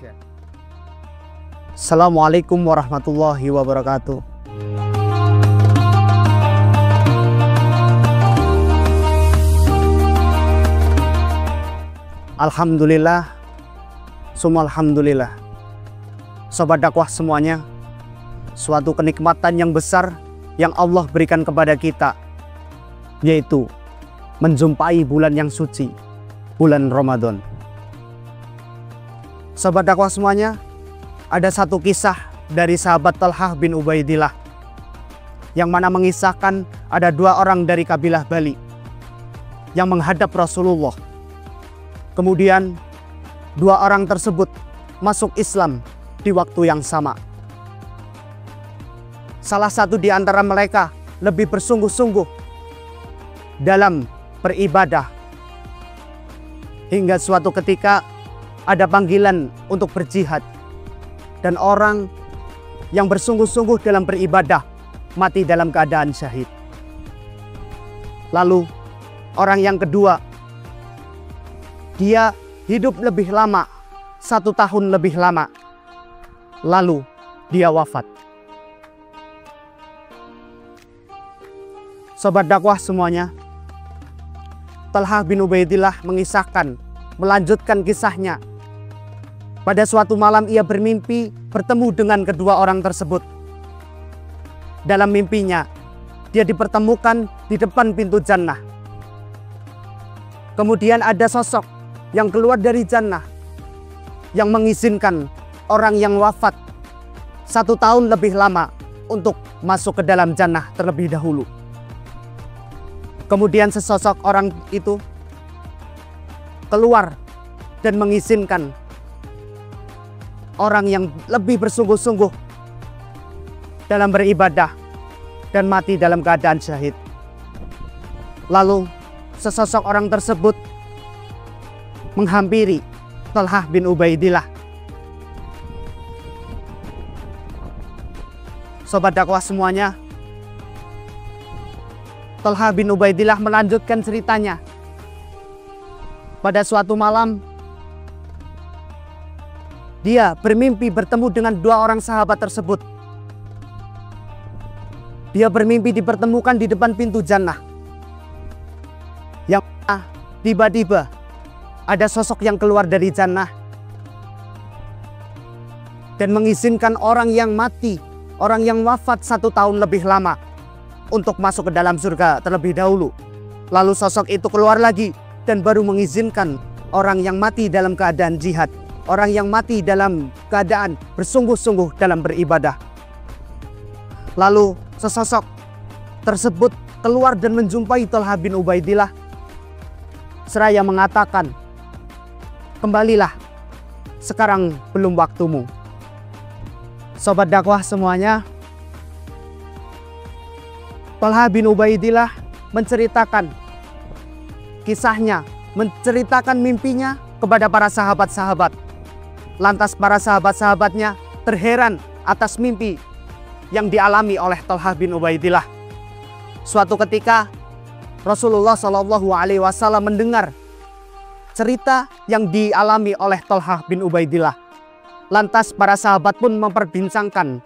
Action. Assalamualaikum warahmatullahi wabarakatuh. Alhamdulillah, summa alhamdulillah. Sobat dakwah semuanya, suatu kenikmatan yang besar yang Allah berikan kepada kita, yaitu menjumpai bulan yang suci, bulan Ramadan. Sobat dakwah semuanya, ada satu kisah dari sahabat Talhah bin Ubaidillah yang mana mengisahkan ada dua orang dari kabilah Bali yang menghadap Rasulullah. Kemudian dua orang tersebut masuk Islam di waktu yang sama. Salah satu di antara mereka lebih bersungguh-sungguh dalam beribadah, hingga suatu ketika ada panggilan untuk berjihad, dan orang yang bersungguh-sungguh dalam beribadah mati dalam keadaan syahid. Lalu orang yang kedua, dia hidup lebih lama, 1 tahun lebih lama, lalu dia wafat. Sobat dakwah semuanya, Talhah bin Ubaidillah mengisahkan, melanjutkan kisahnya. Pada suatu malam ia bermimpi bertemu dengan kedua orang tersebut. Dalam mimpinya, dia dipertemukan di depan pintu jannah. Kemudian ada sosok yang keluar dari jannah yang mengizinkan orang yang wafat 1 tahun lebih lama untuk masuk ke dalam jannah terlebih dahulu. Kemudian sesosok orang itu keluar dan mengizinkan orang yang lebih bersungguh-sungguh dalam beribadah dan mati dalam keadaan syahid. Lalu sesosok orang tersebut menghampiri Talhah bin Ubaidillah. Sobat dakwah semuanya, Talhah bin Ubaidillah melanjutkan ceritanya. Pada suatu malam, dia bermimpi bertemu dengan dua orang sahabat tersebut. Dia bermimpi dipertemukan di depan pintu jannah. Yang tiba-tiba ada sosok yang keluar dari jannah dan mengizinkan orang yang mati, orang yang wafat 1 tahun lebih lama untuk masuk ke dalam surga terlebih dahulu. Lalu sosok itu keluar lagi dan baru mengizinkan orang yang mati dalam keadaan jihad, orang yang mati dalam keadaan bersungguh-sungguh dalam beribadah. Lalu sesosok tersebut keluar dan menjumpai Talhah bin Ubaidillah seraya mengatakan, "Kembalilah, sekarang belum waktumu." Sobat dakwah semuanya, Talhah bin Ubaidillah menceritakan kisahnya, menceritakan mimpinya kepada para sahabat-sahabat. Lantas para sahabat-sahabatnya terheran atas mimpi yang dialami oleh Talhah bin Ubaidillah. Suatu ketika Rasulullah SAW mendengar cerita yang dialami oleh Talhah bin Ubaidillah. Lantas para sahabat pun memperbincangkan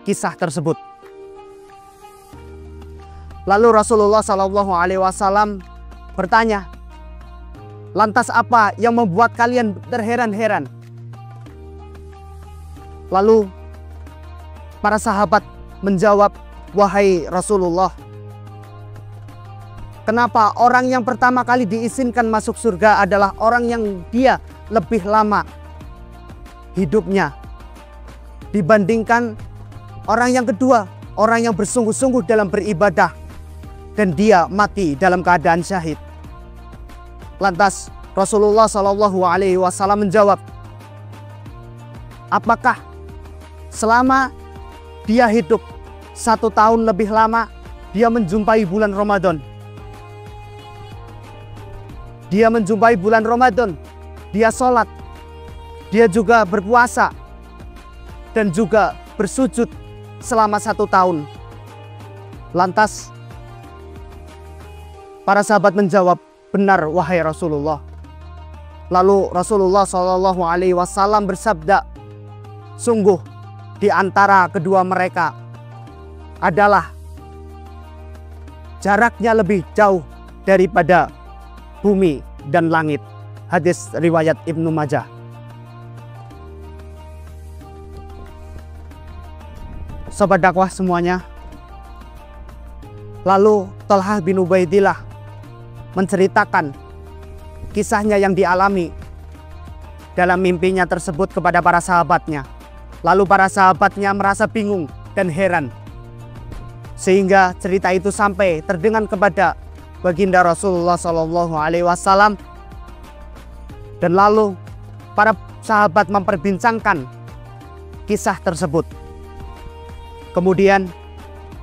kisah tersebut. Lalu Rasulullah SAW bertanya, "Lantas apa yang membuat kalian terheran-heran?" Lalu para sahabat menjawab, "Wahai Rasulullah, kenapa orang yang pertama kali diizinkan masuk surga adalah orang yang dia lebih lama hidupnya dibandingkan orang yang kedua, orang yang bersungguh-sungguh dalam beribadah dan dia mati dalam keadaan syahid?" Lantas Rasulullah SAW menjawab, "Apakah selama dia hidup 1 tahun lebih lama, dia menjumpai bulan Ramadan? Dia menjumpai bulan Ramadan, dia sholat, dia juga berpuasa, dan juga bersujud selama 1 tahun." Lantas para sahabat menjawab, "Benar wahai Rasulullah." Lalu Rasulullah Shallallahu Alaihi Wasallam bersabda, sungguh di antara kedua mereka adalah jaraknya lebih jauh daripada bumi dan langit. Hadis riwayat Ibnu Majah. Sobat dakwah semuanya, lalu Thalhah bin Ubaidillah menceritakan kisahnya yang dialami dalam mimpinya tersebut kepada para sahabatnya. Lalu para sahabatnya merasa bingung dan heran, sehingga cerita itu sampai terdengar kepada baginda Rasulullah Shallallahu Alaihi Wasallam. Dan lalu para sahabat memperbincangkan kisah tersebut. Kemudian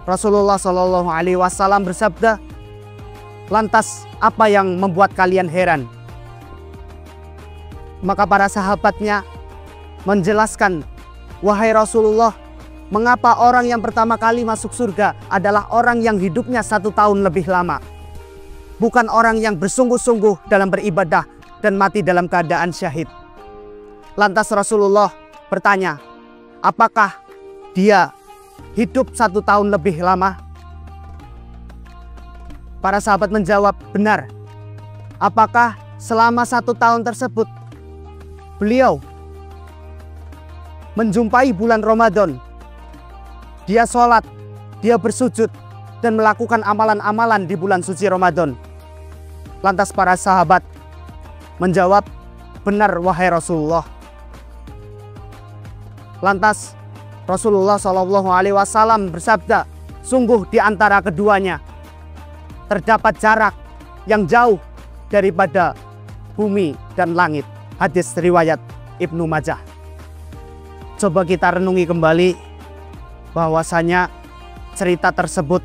Rasulullah Shallallahu Alaihi Wasallam bersabda, lantas apa yang membuat kalian heran? Maka para sahabatnya menjelaskan, wahai Rasulullah, mengapa orang yang pertama kali masuk surga adalah orang yang hidupnya 1 tahun lebih lama, bukan orang yang bersungguh-sungguh dalam beribadah dan mati dalam keadaan syahid. Lantas Rasulullah bertanya, apakah dia hidup 1 tahun lebih lama? Para sahabat menjawab, benar. Apakah selama 1 tahun tersebut beliau menjumpai bulan Ramadan, dia sholat, dia bersujud, dan melakukan amalan-amalan di bulan suci Ramadan? Lantas para sahabat menjawab, benar wahai Rasulullah. Lantas Rasulullah Shallallahu Alaihi Wasallam bersabda, sungguh di antara keduanya terdapat jarak yang jauh daripada bumi dan langit. Hadis riwayat Ibnu Majah. Coba kita renungi kembali bahwasanya cerita tersebut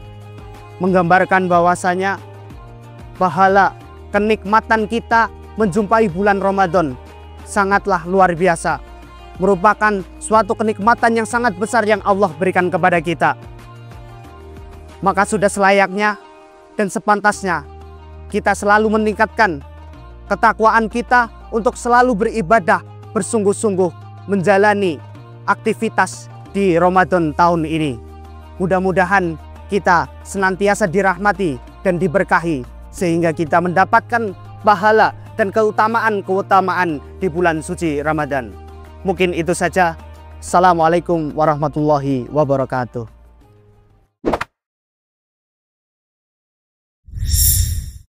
menggambarkan bahwasanya pahala kenikmatan kita menjumpai bulan Ramadan sangatlah luar biasa, merupakan suatu kenikmatan yang sangat besar yang Allah berikan kepada kita. Maka sudah selayaknya dan sepantasnya kita selalu meningkatkan ketakwaan kita untuk selalu beribadah bersungguh-sungguh menjalani aktivitas di Ramadan tahun ini. Mudah-mudahan kita senantiasa dirahmati dan diberkahi sehingga kita mendapatkan pahala dan keutamaan-keutamaan di bulan suci Ramadan. Mungkin itu saja. Assalamualaikum warahmatullahi wabarakatuh.